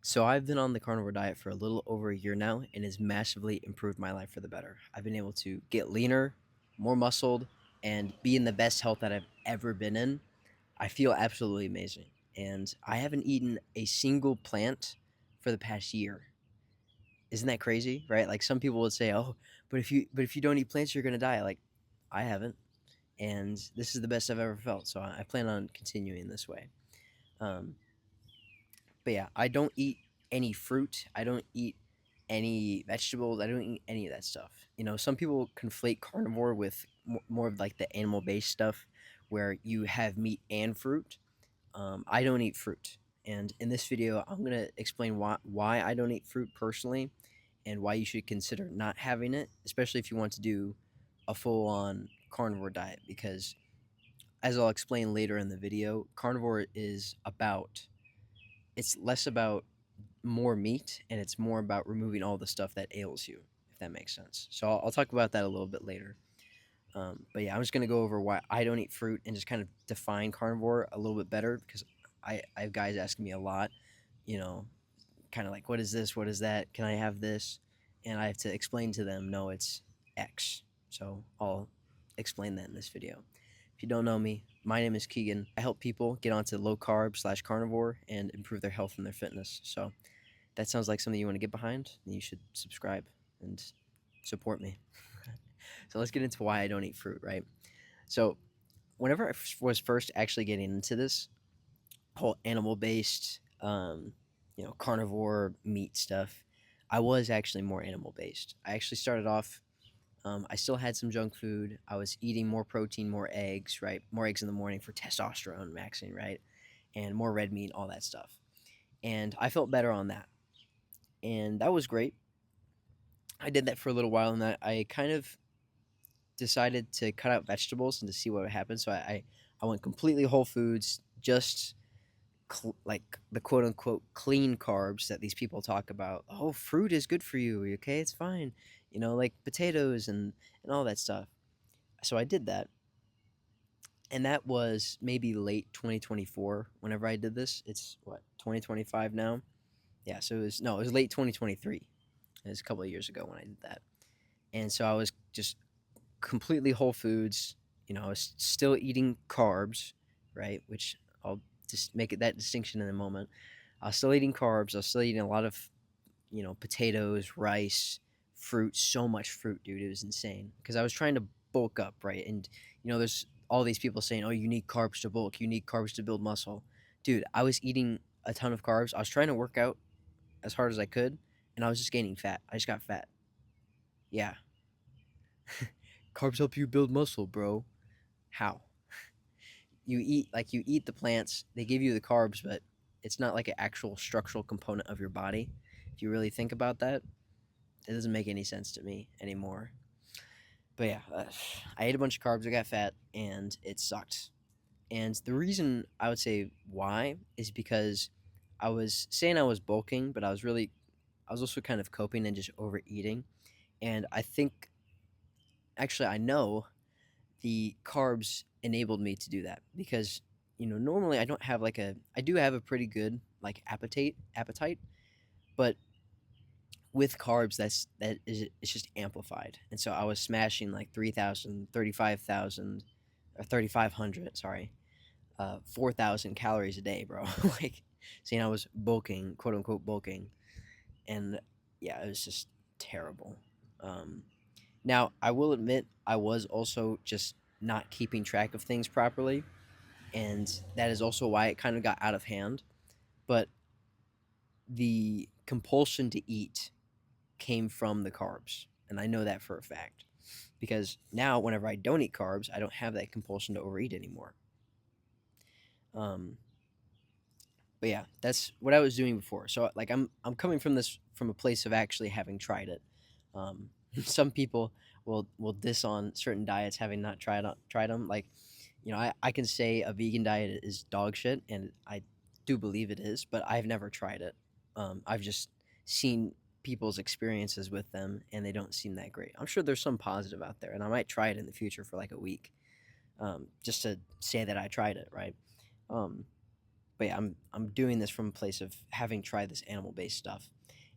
So I've been on the carnivore diet for a little over a year now and has massively improved my life for the better. I've been able to get leaner, more muscled, and be in the best health that I've ever been in. I feel absolutely amazing. And I haven't eaten a single plant for the past year. Isn't that crazy? Right? Like some people would say, "Oh, but if you don't eat plants, you're going to die." Like I haven't, and this is the best I've ever felt. So I plan on continuing this way. Um, But yeah, I don't eat any fruit. I don't eat any vegetables. I don't eat any of that stuff. Some people conflate carnivore with more of like the animal based stuff where you have meat and fruit. I don't eat fruit. And in this video, I'm going to explain why I don't eat fruit personally and why you should consider not having it, especially if you want to do a full on carnivore diet. Because as I'll explain later in the video, carnivore is it's less about more meat and it's more about removing all the stuff that ails you, if that makes sense. So I'll talk about that a little bit later. But yeah, I'm just going to go over why I don't eat fruit and just kind of define carnivore a little bit better because I have guys asking me a lot, you know, kind of like, what is this? What is that? Can I have this? And I have to explain to them, no, it's X. So I'll explain that in this video. If you don't know me, my name is Keegan. I help people get onto low carb slash carnivore and improve their health and their fitness. So that sounds like something you want to get behind, then you should subscribe and support me. So let's get into why I don't eat fruit, right? So whenever I was first actually getting into this whole animal based, carnivore meat stuff, I was actually more animal based. I actually started off. I still had some junk food. I was eating more protein, more eggs, right? More eggs in the morning for testosterone maxing, right? And more red meat, all that stuff. And I felt better on that. And that was great. I did that for a little while, and I kind of decided to cut out vegetables and to see what would happen. So I went completely whole foods, just like the quote unquote clean carbs that these people talk about. Oh, fruit is good for you. Okay, it's fine. Like potatoes and all that stuff. So I did that, and that was maybe late 2024. Whenever I did this, it's what 2025 now. Yeah, so it was late 2023. It was a couple of years ago when I did that, and so I was just completely whole foods. I was still eating carbs, right? Which I'll just make it that distinction in a moment. I was still eating carbs. I was still eating a lot of, potatoes, rice, fruit, so much fruit, dude. It was insane because I was trying to bulk up, right? And, there's all these people saying, oh, you need carbs to bulk, you need carbs to build muscle. Dude, I was eating a ton of carbs. I was trying to work out as hard as I could, and I was just gaining fat. I just got fat. Yeah. Carbs help you build muscle, bro. How? You eat the plants, they give you the carbs, but it's not like an actual structural component of your body. If you really think about that, it doesn't make any sense to me anymore. But yeah, I ate a bunch of carbs, I got fat, and it sucked. And the reason I would say why is because I was saying I was bulking, but I was also kind of coping and just overeating. And I think, actually, I know the carbs enabled me to do that because normally I do have a pretty good like appetite, but with carbs it's just amplified. And so I was smashing like 3,000, 35,000, or 3,500, sorry, 4,000 calories a day, bro. Like saying I was bulking, quote unquote bulking. And yeah, it was just terrible. um Now, I will admit I was also just not keeping track of things properly, and that is also why it kind of got out of hand. But the compulsion to eat came from the carbs, and I know that for a fact because now whenever I don't eat carbs, I don't have that compulsion to overeat anymore. Um, but yeah, that's what I was doing before. So like I'm coming from this from a place of actually having tried it. Um, some people will diss on certain diets having not tried them. Like, I can say a vegan diet is dog shit, and I do believe it is, but I've never tried it. I've just seen people's experiences with them, and they don't seem that great. I'm sure there's some positive out there, and I might try it in the future for like a week, just to say that I tried it, right? Um, But yeah, I'm doing this from a place of having tried this animal based stuff.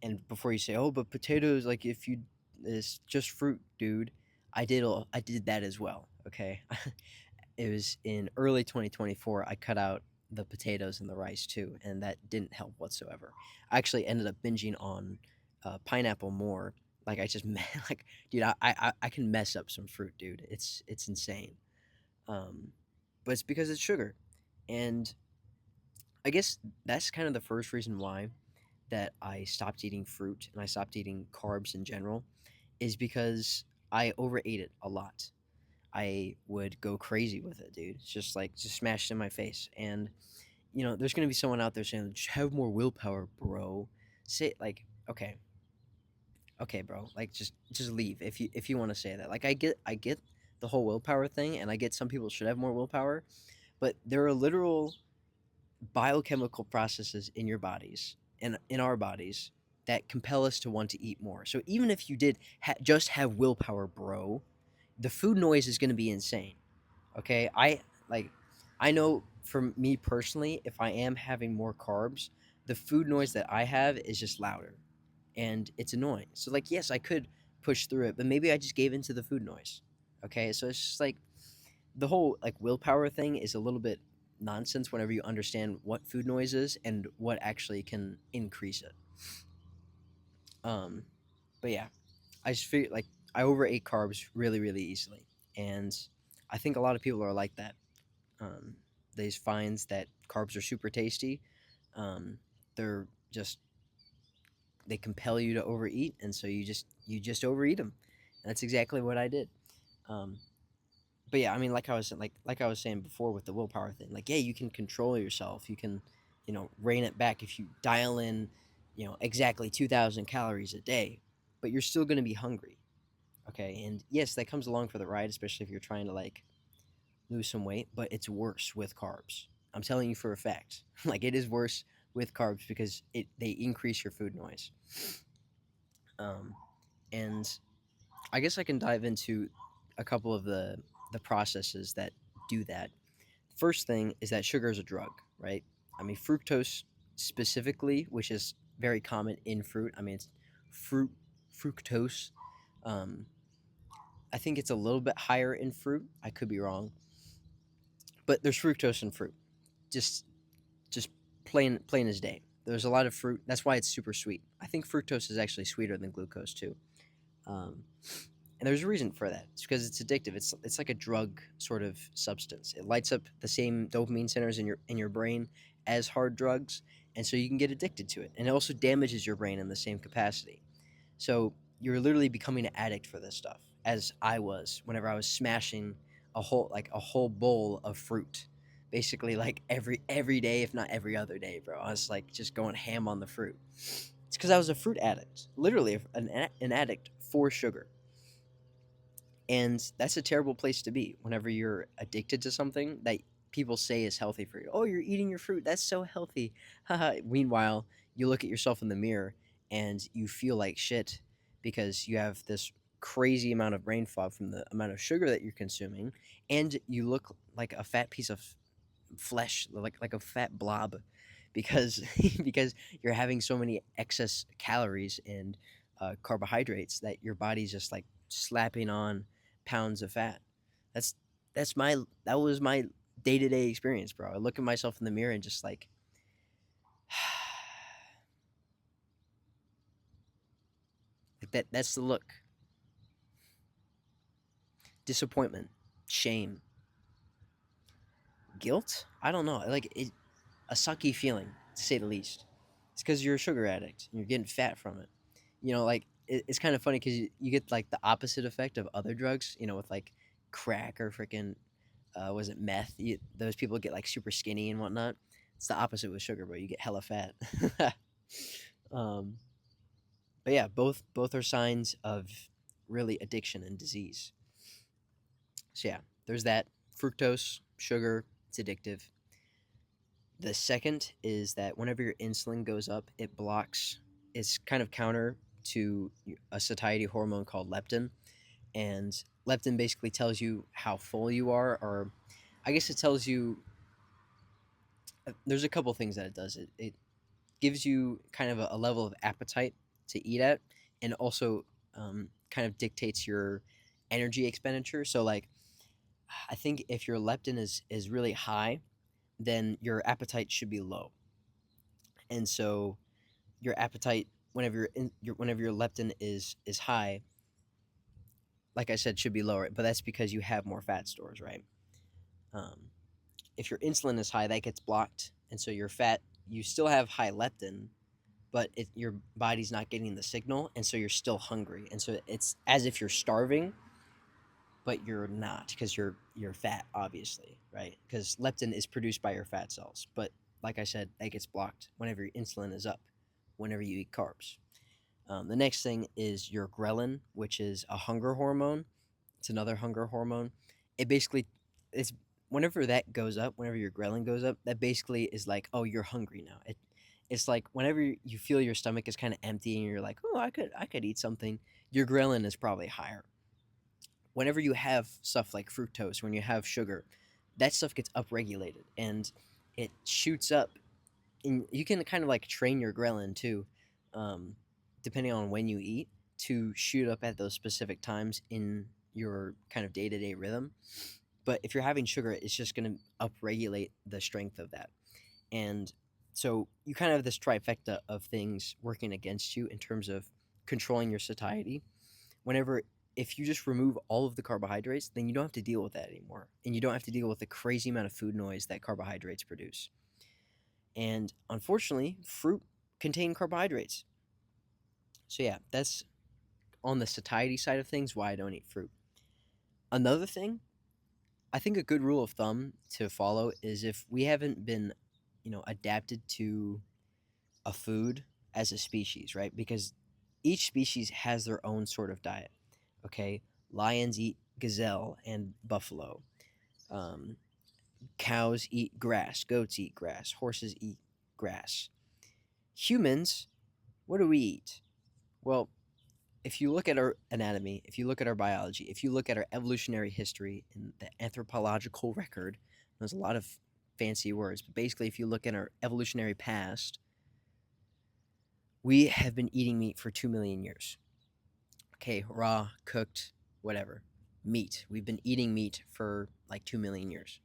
And before you say, "Oh, but potatoes, like if you it's just fruit, dude," I did that as well. Okay, it was in early 2024. I cut out the potatoes and the rice too, and that didn't help whatsoever. I actually ended up binging on pineapple more. Like I just like, dude, I can mess up some fruit, dude. It's insane. Um, but it's because it's sugar, and I guess that's kind of the first reason why that I stopped eating fruit and I stopped eating carbs in general is because I overate it a lot. I would go crazy with it, dude. It's just like just smashed in my face. And there's gonna be someone out there saying, "Just have more willpower, bro." Say like, okay, okay, bro. Like just leave if you want to say that. Like I get the whole willpower thing, and I get some people should have more willpower, but there are literal biochemical processes in your bodies and in our bodies that compel us to want to eat more. So even if you did just have willpower, bro, the food noise is going to be insane. Okay, like I know for me personally, if I am having more carbs, the food noise that I have is just louder, and it's annoying. So like, yes, I could push through it, but maybe I just gave into the food noise. Okay, so it's just like the whole like willpower thing is a little bit nonsense whenever you understand what food noise is and what actually can increase it. Um, but yeah, I just feel like I overate carbs really, really easily, and I think a lot of people are like that. Um, they just find that carbs are super tasty. Um, they're just they compel you to overeat, and so you just overeat them. And that's exactly what I did. Um, but yeah, I mean, like I was saying before with the willpower thing, like yeah, you can control yourself. You can, rein it back if you dial in, exactly 2,000 calories a day, but you're still going to be hungry. Okay, and yes, that comes along for the ride, especially if you're trying to like lose some weight. But it's worse with carbs. I'm telling you for a fact. Like it is worse with carbs because they increase your food noise. Um, and I guess I can dive into a couple of the processes that do that. First thing is that sugar is a drug, right? I mean, fructose specifically, which is very common in fruit. I mean, it's fruit fructose. Um, I think it's a little bit higher in fruit. I could be wrong, but there's fructose in fruit. Just just plain as day. There's a lot of fruit. That's why it's super sweet. I think fructose is actually sweeter than glucose too. Um, and there's a reason for that. It's because it's addictive. It's like a drug sort of substance. It lights up the same dopamine centers in your brain as hard drugs, and so you can get addicted to it. And it also damages your brain in the same capacity. So you're literally becoming an addict for this stuff, as I was whenever I was smashing a whole bowl of fruit. Basically like every day, if not every other day, bro. I was like just going ham on the fruit. It's because I was a fruit addict, literally an addict for sugar. And that's a terrible place to be whenever you're addicted to something that people say is healthy for you. Oh, you're eating your fruit. That's so healthy. Haha. Meanwhile, you look at yourself in the mirror and you feel like shit because you have this crazy amount of brain fog from the amount of sugar that you're consuming, and you look like a fat piece of flesh, like a fat blob, because because you're having so many excess calories and carbohydrates that your body's just like slapping on pounds of fat. That's that was my day to day experience, bro. I look at myself in the mirror and just like, like that's the look. Disappointment, shame, guilt. I don't know. Like a sucky feeling to say the least. It's because you're a sugar addict and you're getting fat from it. Like it's kind of funny because you get like the opposite effect of other drugs. With like crack or freaking was it meth? Those people get like super skinny and whatnot. It's the opposite with sugar, bro. You get hella fat. um, but yeah, both are signs of really addiction and disease. So yeah, there's that fructose, sugar. It's addictive. The second is that whenever your insulin goes up, it blocks. It's kind of counter to a satiety hormone called leptin, and leptin basically tells you how full you are, or I guess it tells you There's a couple things that it does. It gives you kind of a level of appetite to eat at, and also kind of dictates your energy expenditure. So like, I think if your leptin is really high, then your appetite should be low, and so your appetite whenever your leptin is high, like I said, should be lower. But that's because you have more fat stores, right? Um, if your insulin is high, that gets blocked, and so your fat you still have high leptin, but your body's not getting the signal, and so you're still hungry, and so it's as if you're starving, but you're not because you're fat, obviously, right? Because leptin is produced by your fat cells, but like I said, that gets blocked whenever your insulin is up, whenever you eat carbs. The next thing is your ghrelin, which is a hunger hormone. It's another hunger hormone. It basically it's whenever that goes up, whenever your ghrelin goes up, that basically is like, oh, you're hungry now. It's like whenever you feel your stomach is kind of empty and you're like, oh, I could eat something. Your ghrelin is probably higher. Whenever you have stuff like fructose, when you have sugar, that stuff gets upregulated and it shoots up. And you can kind of like train your ghrelin too, um, depending on when you eat, to shoot up at those specific times in your kind of day to day rhythm. But if you're having sugar, it's just going to upregulate the strength of that. And so you kind of have this trifecta of things working against you in terms of controlling your satiety. Whenever if you just remove all of the carbohydrates, then you don't have to deal with that anymore. And you don't have to deal with the crazy amount of food noise that carbohydrates produce. And unfortunately, fruit contain carbohydrates. So yeah, that's on the satiety side of things why I don't eat fruit. Another thing, I think a good rule of thumb to follow is if we haven't been, adapted to a food as a species, right? Because each species has their own sort of diet. Okay, lions eat gazelle and buffalo. Um, Cows eat grass. Goats eat grass. Horses eat grass. Humans, what do we eat? Well, if you look at our anatomy, if you look at our biology, if you look at our evolutionary history and the anthropological record, there's a lot of fancy words, but basically, if you look at our evolutionary past, we have been eating meat for 2 million years. Okay, raw, cooked, whatever. Meat. We've been eating meat for like 2 million years.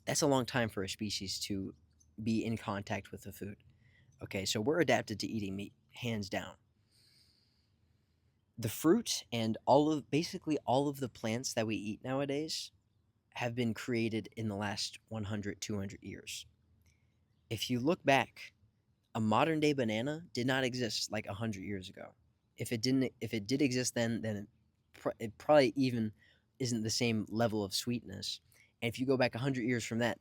That's a long time for a species to be in contact with the food. Okay, so we're adapted to eating meat, hands down. The fruit and basically all of the plants that we eat nowadays have been created in the last 100, 200 years. If you look back, a modern day banana did not exist like 100 years ago. If it did exist then it probably even isn't the same level of sweetness. And if you go back 100 years from that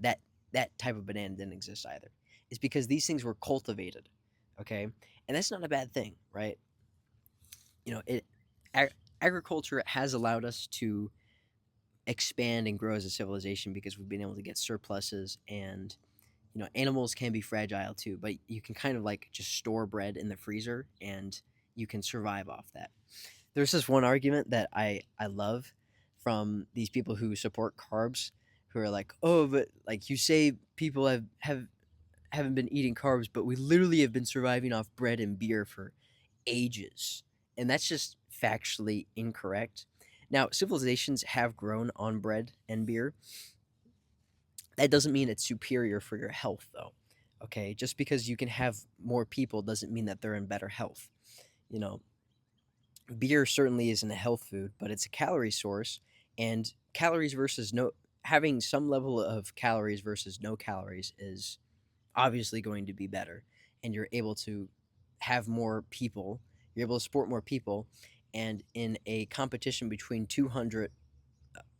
type of banana didn't exist either. It's because these things were cultivated, okay? And that's not a bad thing, right? You know, ag- agriculture has allowed us to expand and grow as a civilization because we've been able to get surpluses, and animals can be fragile too, but you can kind of like just store bread in the freezer and you can survive off that. There's this one argument that I love from these people who support carbs, who are like, oh, but like you say people haven't been eating carbs, but we literally have been surviving off bread and beer for ages. And that's just factually incorrect. Now, civilizations have grown on bread and beer. That doesn't mean it's superior for your health, though. Okay, just because you can have more people doesn't mean that they're in better health. You know, beer certainly isn't a health food, but it's a calorie source, and calories versus no having some level of calories versus no calories is obviously going to be better, and you're able to have more people, you're able to support more people, and in a competition between 200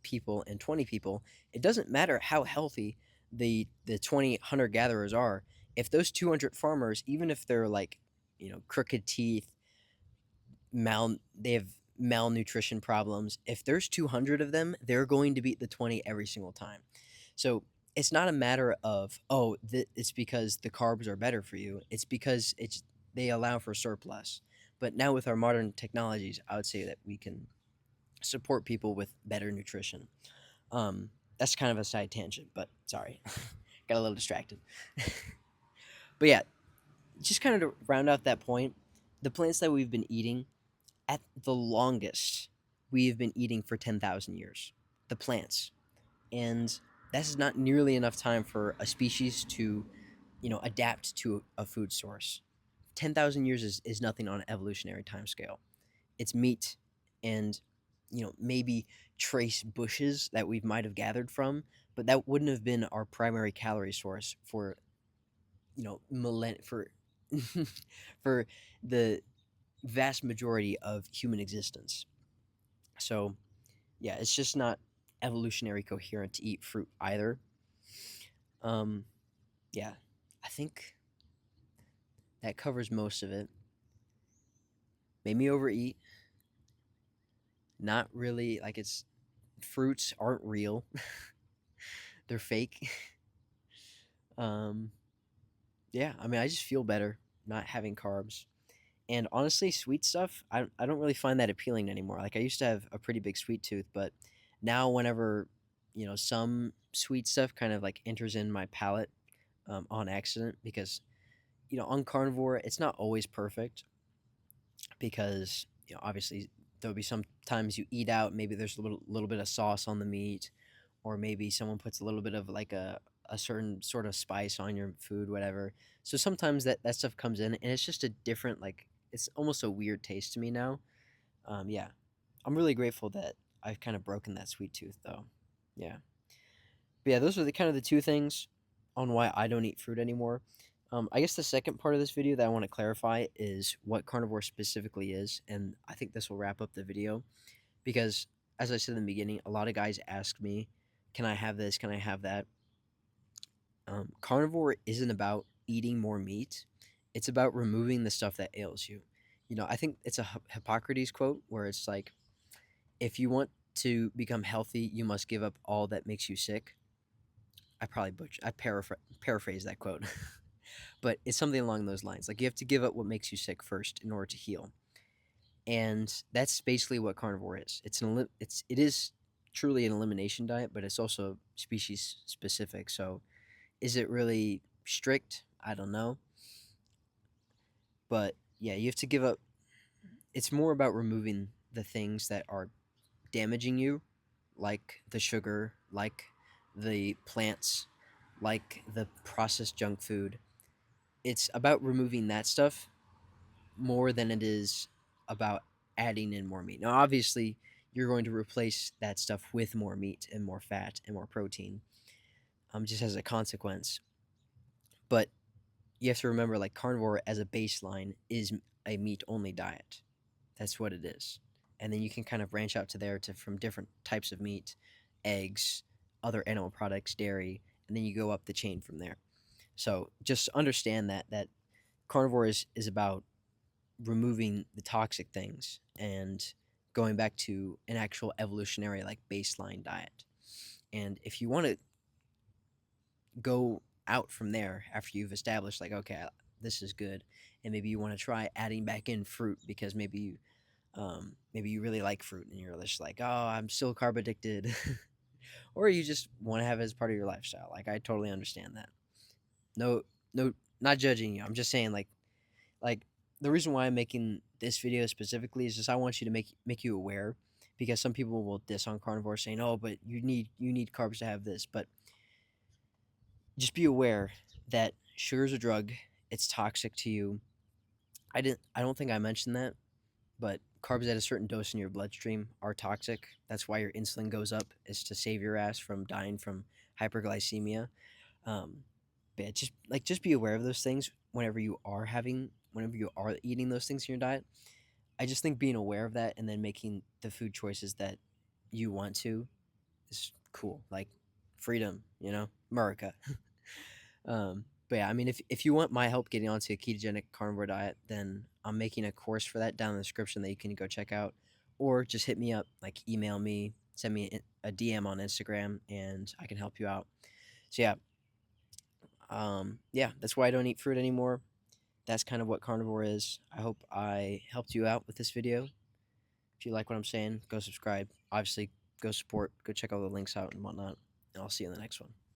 people and 20 people, it doesn't matter how healthy the 20 hunter gatherers are. If those 200 farmers, even if they're like, crooked teeth, they have malnutrition problems, if there's 200 of them, they're going to beat the 20 every single time. So it's not a matter of, oh, it's because the carbs are better for you. It's because they allow for surplus. But now with our modern technologies, I would say that we can support people with better nutrition. That's kind of a side tangent, but sorry. Got a little distracted. But yeah, just kind of to round out that point, the plants that we've been eating at the longest, we've been eating for 10,000 years. The plants. And that's not nearly enough time for a species to, adapt to a food source. 10,000 years is nothing on an evolutionary timescale. It's meat and, maybe trace bushes that we might have gathered from, but that wouldn't have been our primary calorie source for, for for the vast majority of human existence. So, yeah, it's just not evolutionary coherent to eat fruit either. Um, yeah, I think that covers most of it. Made me overeat. Not really like it's fruits aren't real. They're fake. Um, yeah, I mean, I just feel better not having carbs. And honestly, sweet stuff, I don't really find that appealing anymore. Like I used to have a pretty big sweet tooth, but now whenever, some sweet stuff kind of like enters in my palate on accident because, on carnivore, it's not always perfect because, obviously there'll be some times you eat out, maybe there's a little bit of sauce on the meat, or maybe someone puts a little bit of like a certain sort of spice on your food, whatever. So sometimes that stuff comes in and it's just a different like it's almost a weird taste to me now. Yeah, I'm really grateful that I've kind of broken that sweet tooth though. Yeah, but yeah, those are the kind of the two things on why I don't eat fruit anymore. I guess the second part of this video that I want to clarify is what carnivore specifically is, and I think this will wrap up the video because, as I said in the beginning, a lot of guys ask me, "Can I have this? Can I have that?" Carnivore isn't about eating more meat; it's about removing the stuff that ails you. I think it's a Hippocrates quote where it's like, "If you want to become healthy, you must give up all that makes you sick." I paraphrase that quote, but it's something along those lines. Like you have to give up what makes you sick first in order to heal, and that's basically what carnivore is. It is truly an elimination diet, but it's also species specific. So, is it really strict? I don't know, but yeah, you have to give up. It's more about removing the things that are damaging you, like the sugar, like the plants, like the processed junk food. It's about removing that stuff more than it is about adding in more meat. Now, obviously, you're going to replace that stuff with more meat and more fat and more protein, just as a consequence. But you have to remember, like carnivore as a baseline is a meat only diet. That's what it is, and then you can kind of branch out to there to from different types of meat, eggs, other animal products, dairy, and then you go up the chain from there. So just understand that carnivore is about removing the toxic things and going back to an actual evolutionary like baseline diet. And if you want to go out from there after you've established like okay, this is good, and maybe you want to try adding back in fruit because maybe you really like fruit and you're just like, oh, I'm still carb addicted, or you just want to have it as part of your lifestyle. Like I totally understand that. No, no, not judging you. I'm just saying like the reason why I'm making this video specifically is just I want you to make you aware because some people will diss on carnivore saying, "Oh, but you need carbs to have this." But just be aware that sugar is a drug. It's toxic to you. I don't think I mentioned that, but carbs at a certain dose in your bloodstream are toxic. That's why your insulin goes up is to save your ass from dying from hyperglycemia. Um, but yeah, just be aware of those things whenever you are eating those things in your diet. I just think being aware of that and then making the food choices that you want to is cool. Like freedom, America. But yeah, I mean, if you want my help getting onto a ketogenic carnivore diet, then I'm making a course for that down in the description that you can go check out, or just hit me up, like email me, send me a DM on Instagram, and I can help you out. So yeah, that's why I don't eat fruit anymore. That's kind of what carnivore is. I hope I helped you out with this video. If you like what I'm saying, go subscribe. Obviously, go support, go check all the links out and whatnot. And I'll see you in the next one.